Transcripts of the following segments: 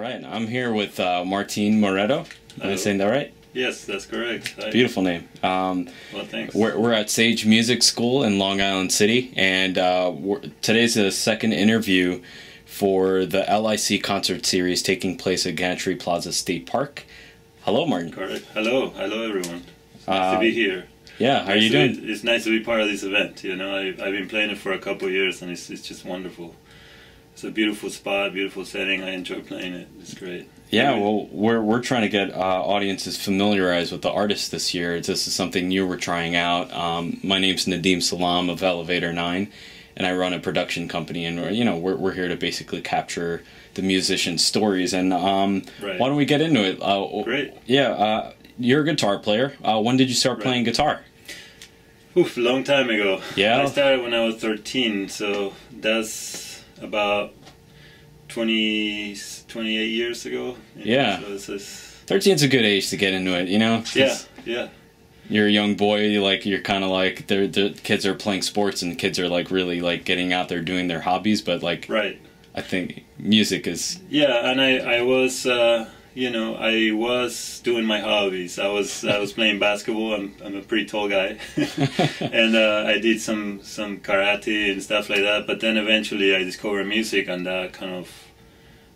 right, I'm here with Martin Moretto. Am I saying that right? Yes, that's correct. Hi. Beautiful name. Well, thanks. We're at Sage Music School in Long Island City, and today's the second interview for the LIC Concert series taking place at Gantry Plaza State Park. Hello, Martin. Correct. Hello everyone. It's nice to be here. Yeah, how are you doing? It's nice to be part of this event. You know, I've been playing it for a couple of years, and it's just wonderful. It's a beautiful spot, beautiful setting. I enjoy playing it. It's great. Yeah, well, we're trying to get audiences familiarized with the artist this year. This is something new we're trying out. My name's Nadeem Salaam of Elevator 9, and I run a production company. And we're here to basically capture the musicians' stories. And Right. Why don't we get into it? Great. Yeah, you're a guitar player. When did you start playing guitar? Oof, a long time ago. Yeah. I started when I was 13, so that's about 28 years ago. Yeah. So 13's a good age to get into it, you know? Yeah. You're a young boy, you're kind of like, the kids are playing sports and kids are like really like getting out there doing their hobbies, but like, right. I think music is... Yeah, and I was, I was doing my hobbies. I was playing basketball. I'm a pretty tall guy, and I did some karate and stuff like that. But then eventually I discovered music, and that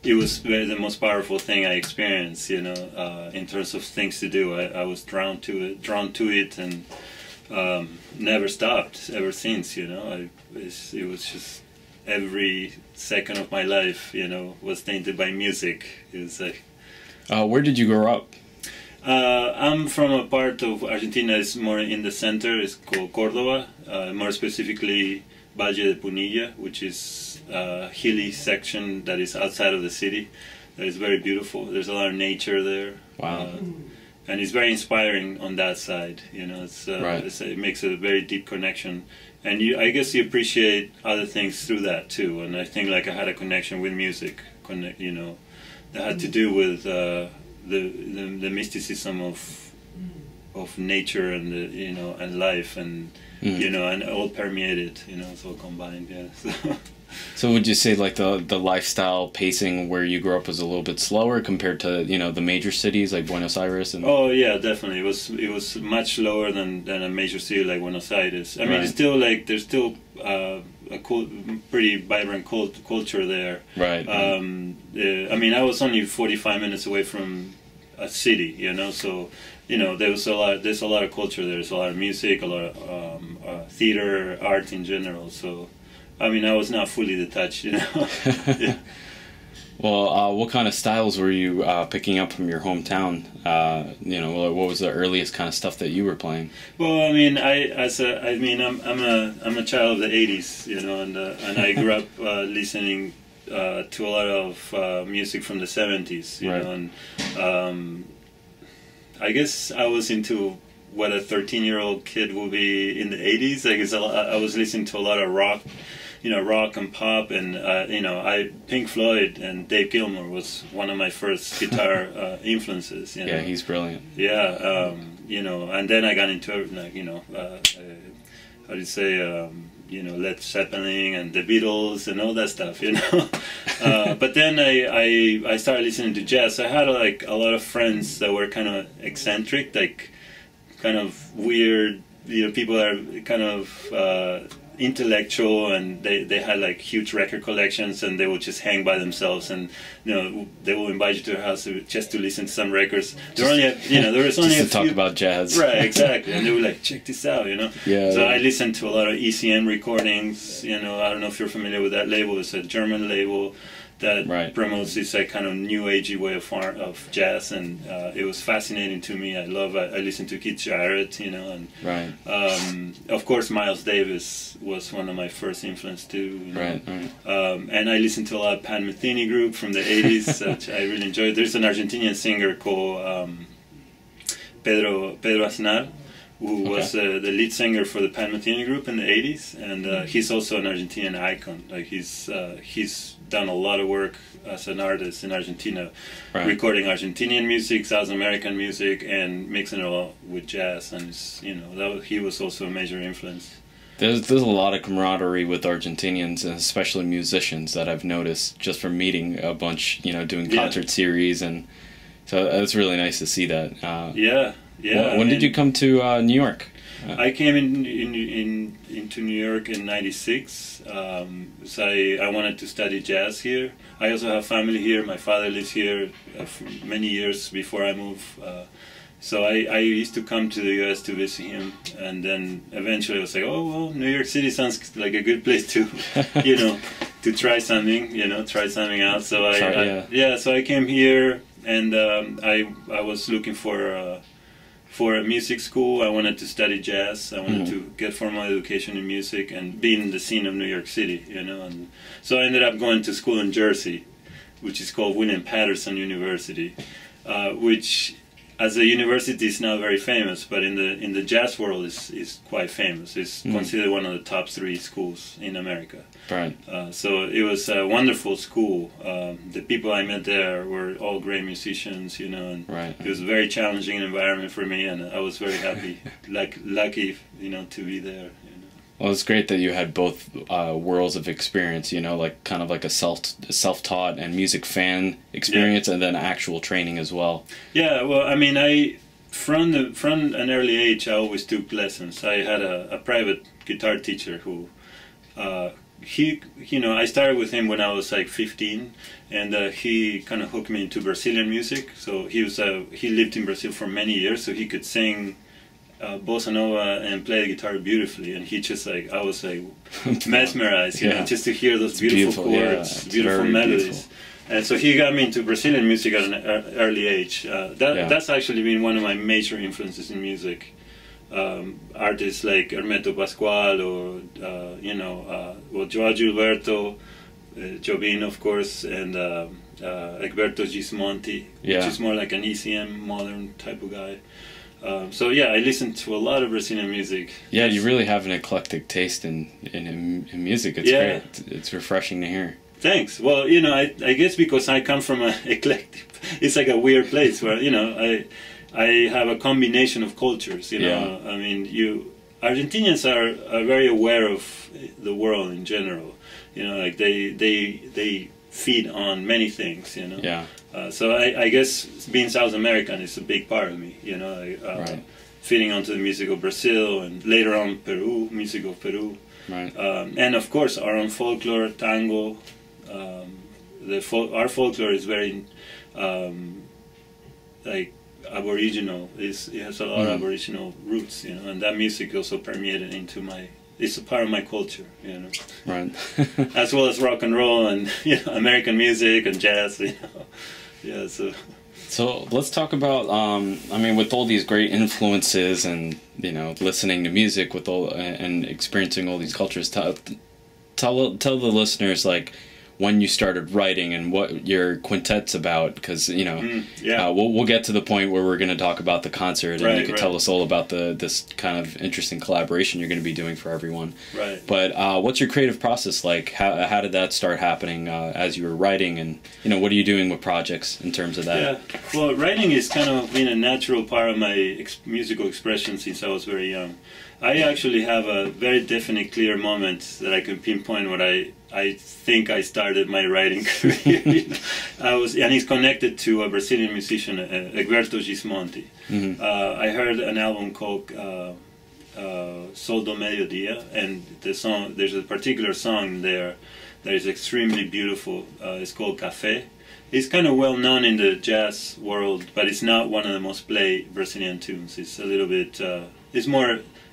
it was the most powerful thing I experienced. In terms of things to do, I was drawn to it, and never stopped ever since. It was just every second of my life, was tainted by music. It was like. Where did you grow up? I'm from a part of Argentina. It's more in the center. It's called Córdoba. More specifically, Valle de Punilla, which is a hilly section that is outside of the city. That is very beautiful. There's a lot of nature there. Wow. And it's very inspiring on that side. It makes a very deep connection. And I guess you appreciate other things through that too. And I think like I had a connection with music. That had to do with the mysticism of nature and and life and and all permeated, it's all combined. Yeah. So would you say like the lifestyle pacing where you grew up was a little bit slower compared to the major cities like Buenos Aires? And oh yeah, definitely. It was much slower than a major city like Buenos Aires. I mean, it's still there's still a pretty vibrant culture there. Right. I mean, I was only 45 minutes away from a city, so there's a lot of culture there. There's a lot of music, a lot of theater, art in general. So, I mean, I was not fully detached, Yeah. Well, what kind of styles were you picking up from your hometown? What was the earliest kind of stuff that you were playing? Well, I mean, I'm a child of the '80s, and I grew up listening to a lot of music from the '70s, right. And I guess I was into what a 13-year-old kid will be in the '80s. I guess I was listening to a lot of rock. Rock and pop, and Pink Floyd and Dave Gilmour was one of my first guitar influences. Yeah, he's brilliant. Yeah, and then I got into how do you say, Led Zeppelin and the Beatles and all that stuff, But then I started listening to jazz. I had a lot of friends that were kind of eccentric, kind of weird, people that are kind of intellectual, and they had huge record collections, and they would just hang by themselves, and they will invite you to their house just to listen to some records. There was only just to talk about jazz, right? Exactly, and they were like, check this out, Yeah. So I listened to a lot of ECM recordings. I don't know if you're familiar with that label. It's a German label that promotes this kind of new agey way of jazz, and it was fascinating to me. I listened to Keith Jarrett, and of course Miles Davis was one of my first influences too. Right. And I listened to a lot of Pat Metheny group from the '80s, which I really enjoyed. There's an Argentinian singer called Pedro Aznar, who was the lead singer for the Pat Metheny group in the '80s, and he's also an Argentinian icon. He's done a lot of work as an artist in Argentina, recording Argentinian music, South American music, and mixing it all with jazz. And he was also a major influence. There's a lot of camaraderie with Argentinians, and especially musicians, that I've noticed just from meeting a bunch, doing concert series, and so it's really nice to see that. Yeah. When did you come to New York? I came into New York in '96. So I wanted to study jazz here. I also have family here. My father lives here for many years before I moved. So I used to come to the U.S. to visit him, and then eventually I was like, oh well, New York City sounds like a good place to, to try something, try something out. So so I came here, and I was looking for a music school. I wanted to study jazz. I wanted to get formal education in music and be in the scene of New York City, And so I ended up going to school in Jersey, which is called William Patterson University, which as a university is now very famous, but in the jazz world is quite famous. It's considered one of the top 3 schools in America. Right. So it was a wonderful school. The people I met there were all great musicians, and it was a very challenging environment for me, and I was very happy, lucky, to be there. Well, it's great that you had both worlds of experience, like kind of like a self-taught and music fan experience, and then actual training as well. Yeah, well, I mean, from an early age, I always took lessons. I had a private guitar teacher who, I started with him when I was like 15, and he kind of hooked me into Brazilian music. So he lived in Brazil for many years, so he could sing bossa nova and play the guitar beautifully, and I was like mesmerized, just to hear those beautiful chords, beautiful melodies. Beautiful. And so he got me into Brazilian music at an early age. That's actually been one of my major influences in music. Artists like Hermeto Pascoal or Joao Gilberto, Jobim, of course, and Egberto Gismonti, which is more like an ECM modern type of guy. So I listen to a lot of Brazilian music. Yeah, you really have an eclectic taste in music. It's great. It's refreshing to hear. Thanks. Well, I guess because I come from a eclectic, it's like a weird place where I have a combination of cultures. I mean, Argentinians are very aware of the world in general. Like they feed on many things. Yeah. So I guess being South American is a big part of me, feeding onto the music of Brazil and later on Peru, music of Peru. Right. And of course our own folklore, tango. Our folklore is very Aboriginal. It has a lot of Aboriginal roots, and that music also permeated into it's a part of my culture, Right. As well as rock and roll and American music and jazz, Yeah, so let's talk about with all these great influences and listening to music with and experiencing all these cultures, tell the listeners when you started writing and what your quintet's about, because we'll get to the point where we're going to talk about the concert, and you could tell us all about this kind of interesting collaboration you're going to be doing for everyone. Right. But what's your creative process like? How did that start happening as you were writing, and what are you doing with projects in terms of that? Yeah. Well, writing is kind of been a natural part of my musical expression since I was very young. I actually have a very definite, clear moment that I can pinpoint what I think I started my writing career. And it's connected to a Brazilian musician, Egberto Gismonti. Mm-hmm. I heard an album called Sol do Mediodía, and there's a particular song there that is extremely beautiful. It's called Café. It's kind of well known in the jazz world, but it's not one of the most played Brazilian tunes. It's a little bit,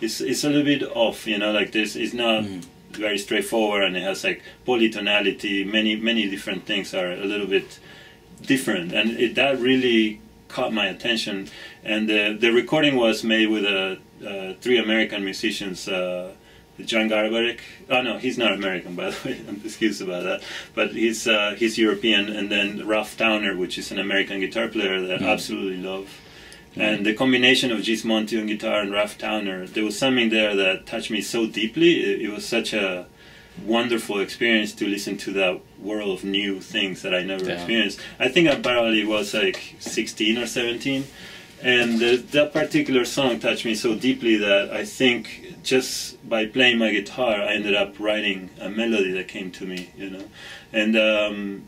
it's a little bit off, like this. It's not very straightforward, and it has polytonality. Many different things are a little bit different, and that really caught my attention. And the recording was made with 3 American musicians. John Garbarek. Oh no, he's not American, by the way. I'm excused about that. But he's European, and then Ralph Towner, which is an American guitar player that I absolutely love. And the combination of Gismonti on guitar and Ralph Towner, there was something there that touched me so deeply. It was such a wonderful experience to listen to that world of new things that I never experienced. I think I probably was 16 or 17. And that particular song touched me so deeply that I think just by playing my guitar, I ended up writing a melody that came to me, you know. And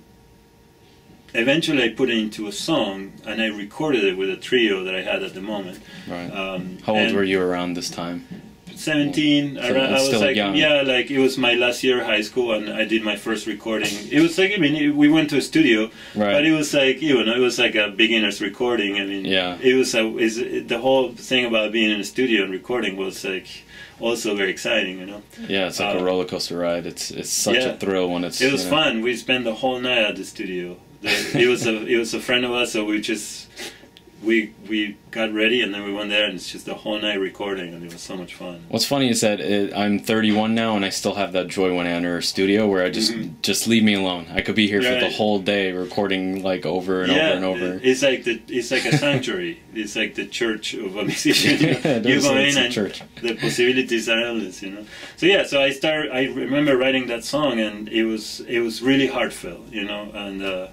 eventually I put it into a song, and I recorded it with a trio that I had at the moment. Right. How old were you around this time? 17. So I was still like, young. yeah, like it was my last year of high school, and I did my first recording. It was like, I mean, we went to a studio, Right. but it was like, you know, it was like a beginner's recording. I mean, Yeah. it was the whole thing about being in a studio and recording was like also very exciting, you know. Yeah, it's like a roller coaster ride. It's such a thrill when it's. It was fun. We spent the whole night at the studio. It was a friend of us, so we got ready, and then we went there, and it's just the whole night recording, and it was so much fun. What's funny is that I'm 31 now, and I still have that joy when I enter a studio where I just leave me alone. I could be here for the whole day recording like over and over and over. It's like a sanctuary. It's like the church of a musician. You go in and church. The possibilities are endless, you know. So yeah, so I remember writing that song, and it was really heartfelt, you know, and.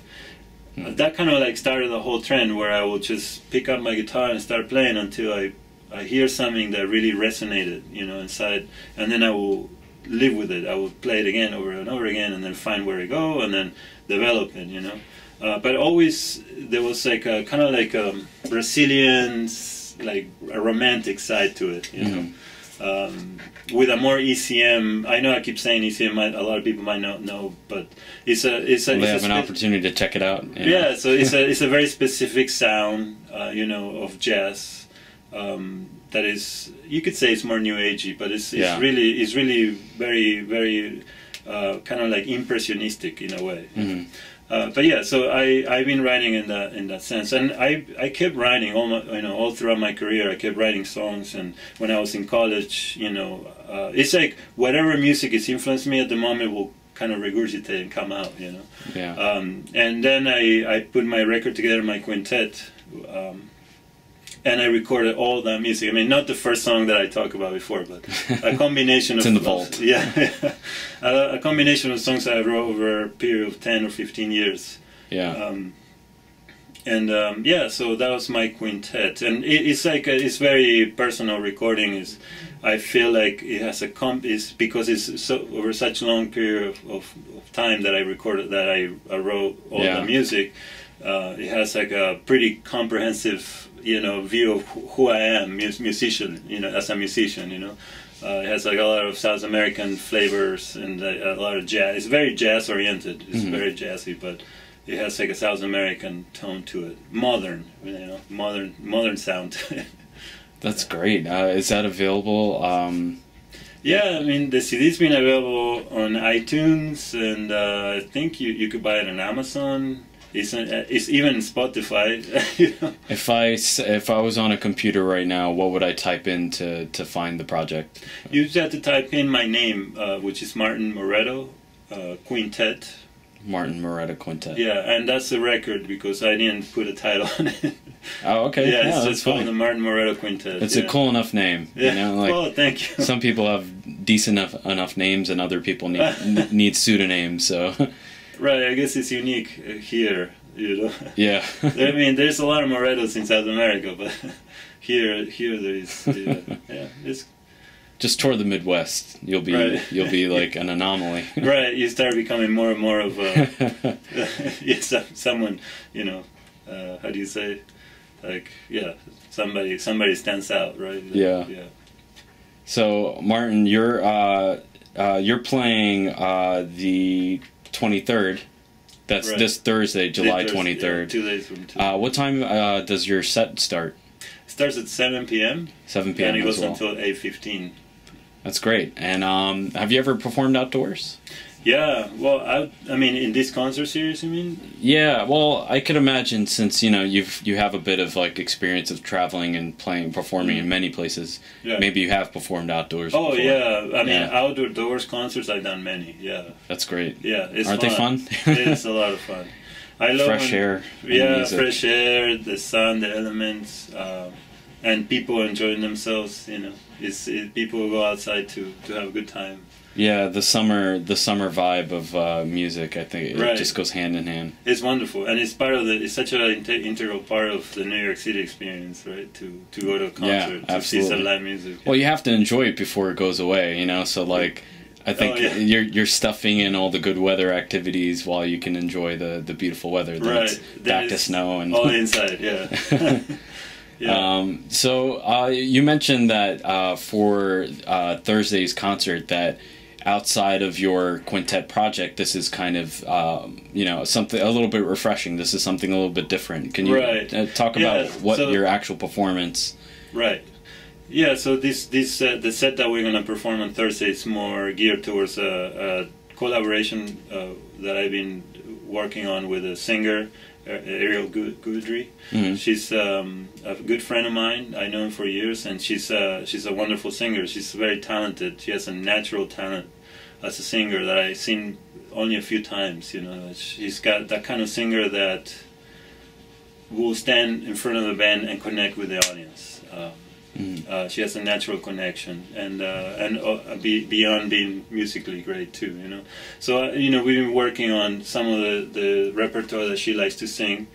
That kind of like started the whole trend where I will just pick up my guitar and start playing until I hear something that really resonated, you know, inside, and then I will live with it. I will play it again over and over again, and then find where to go, and then develop it, you know. But always there was like a kind of like a Brazilian, like a romantic side to it, you know. With a more ECM, I know I keep saying ECM, a lot of people might not know, but they have an opportunity to check it out. Yeah, so it's a very specific sound, you know, of jazz. That is, you could say it's more new agey, but it's really very very kind of like impressionistic in a way. But yeah, so I've been writing in that sense, and I kept writing all throughout my career. I kept writing songs, and when I was in college, you know, it's like whatever music has influenced me at the moment will kind of regurgitate and come out, you know. Yeah. And then I put my record together, my quintet. And I recorded all that music. I mean, not the first song that I talked about before, but a combination it's of... in the vault. Yeah. A combination of songs I wrote over a period of 10 or 15 years. Yeah. Yeah, so that was my quintet. And it's like, it's very personal recording. I feel like it has it's because it's so over such a long period of time that I recorded, that I wrote all the music. It has like a pretty comprehensive, you know, view of who I am, musician, you know, as a musician, you know. It has like a lot of South American flavors and a lot of jazz. It's very jazz oriented. It's very jazzy, but it has like a South American tone to it. Modern, you know, modern sound. That's great. Is that available? Yeah, I mean, the CD's been available on iTunes, and I think you could buy it on Amazon. It's even Spotify. You know? If I was on a computer right now, what would I type in to find the project? You just have to type in my name, which is Martin Moretto, Quintet. Martin Moretto Quintet. Yeah, and that's the record because I didn't put a title on it. Oh, okay. Yeah, it's that's just called funny. the Martin Moretto Quintet. It's a cool enough name. Yeah. You know, like, oh, thank you. Some people have decent enough names, and other people need pseudonyms. So. Right, I guess it's unique here, you know. Yeah. I mean, there's a lot of Morettos in South America, but here there is. Yeah, it's just tour the Midwest. You'll be like an anomaly. Right, you start becoming more and more of someone, you know. How do you say? Like, yeah, somebody stands out, right? Yeah. Yeah. So, Martin, you're playing the 23rd. That's this Thursday, July 23rd. 2 days from today. What time does your set start? It starts at 7 p.m. 7 p.m. and it goes well. until 8:15. That's great. And have you ever performed outdoors? Yeah, well, I mean, in this concert series, you mean? Yeah, well, I could imagine since you have a bit of like experience of traveling and performing in many places. Yeah. Maybe you have performed outdoors. Oh before. yeah, I mean, outdoors concerts I've done many. Yeah, that's great. Yeah, it's Aren't fun. they fun? It's a lot of fun. I love fresh air. Yeah, music. fresh air, the sun, the elements, and people enjoying themselves. You know. People go outside to have a good time. Yeah, the summer vibe of music, I think it just goes hand in hand. It's wonderful, and it's such an integral part of the New York City experience, right? To go to a concert, to see some live music. Well, you have to enjoy it before it goes away, you know. So like, I think you're stuffing in all the good weather activities while you can enjoy the beautiful weather. That's back to snow and all inside, yeah. Yeah. So you mentioned that for Thursday's concert that outside of your quintet project, this is kind of something a little bit refreshing. This is something a little bit different. Can you talk about what your actual performance? Right. Yeah. So the set that we're gonna perform on Thursday is more geared towards a collaboration that I've been working on with a singer. Ariel Gudry. Mm-hmm. She's a good friend of mine. I know her for years, and she's a wonderful singer. She's very talented. She has a natural talent as a singer that I've seen only a few times. You know, she's got that kind of singer that will stand in front of the band and connect with the audience. She has a natural connection, and beyond being musically great too, you know. So we've been working on some of the repertoire that she likes to sing.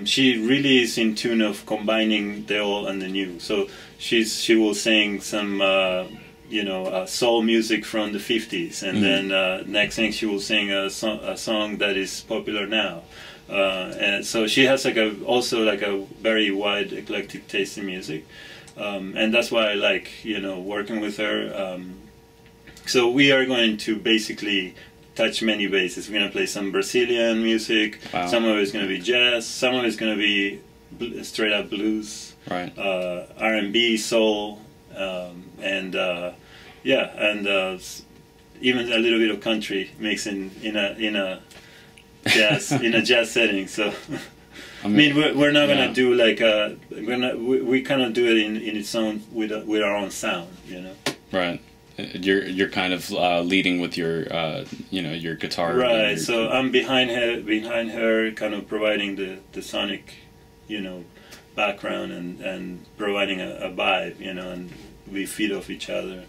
She really is in tune of combining the old and the new. So she will sing some soul music from the 50s, and then next thing she will sing a song that is popular now. And so she has also a very wide eclectic taste in music. And that's why I like, working with her. So we are going to basically touch many bases. We're going to play some Brazilian music. Wow. Some of it's going to be jazz. Some of it's going to be straight up blues. Right. R&B, soul, and even a little bit of country mixed in a jazz in a jazz setting. So. I mean, we're not gonna do we kind of do it in its own with our own sound, you know. Right. You're kind of leading with your your guitar. Right. So I'm behind her, kind of providing the sonic, background and providing a vibe, and we feed off each other.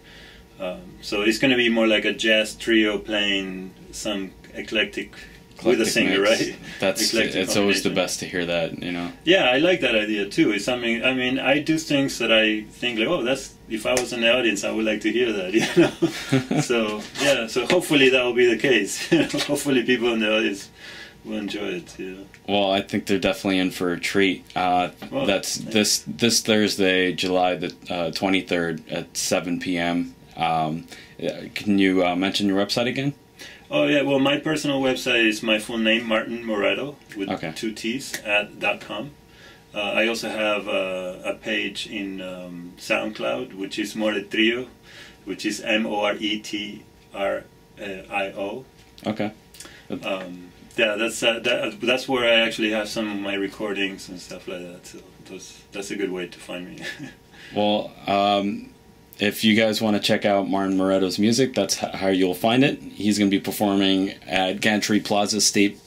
So it's gonna be more like a jazz trio playing some eclectic with a singer, mix. Right? It's always the best to hear that, you know. Yeah, I like that idea too. It's something. I mean, I do things that I think like, oh, that's if I was in the audience, I would like to hear that, you know. So yeah, so hopefully that will be the case. Hopefully, people in the audience will enjoy it. You know. Well, I think they're definitely in for a treat. That's this Thursday, July the 23rd at 7 p.m. Can you mention your website again? Oh yeah, well my personal website is my full name, Martin Moretto, with 2 T's @.com. I also have a page in SoundCloud, which is Moretrio, which is Moretrio. Okay. Yeah, that's where I actually have some of my recordings and stuff like that. So that's a good way to find me. Well, if you guys want to check out Martin Moretto's music, that's how you'll find it. He's going to be performing at Gantry Plaza State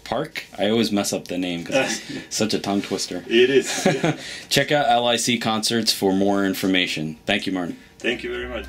Park. I always mess up the name because it's such a tongue twister. It is. Check out LIC Concerts for more information. Thank you, Martin. Thank you very much.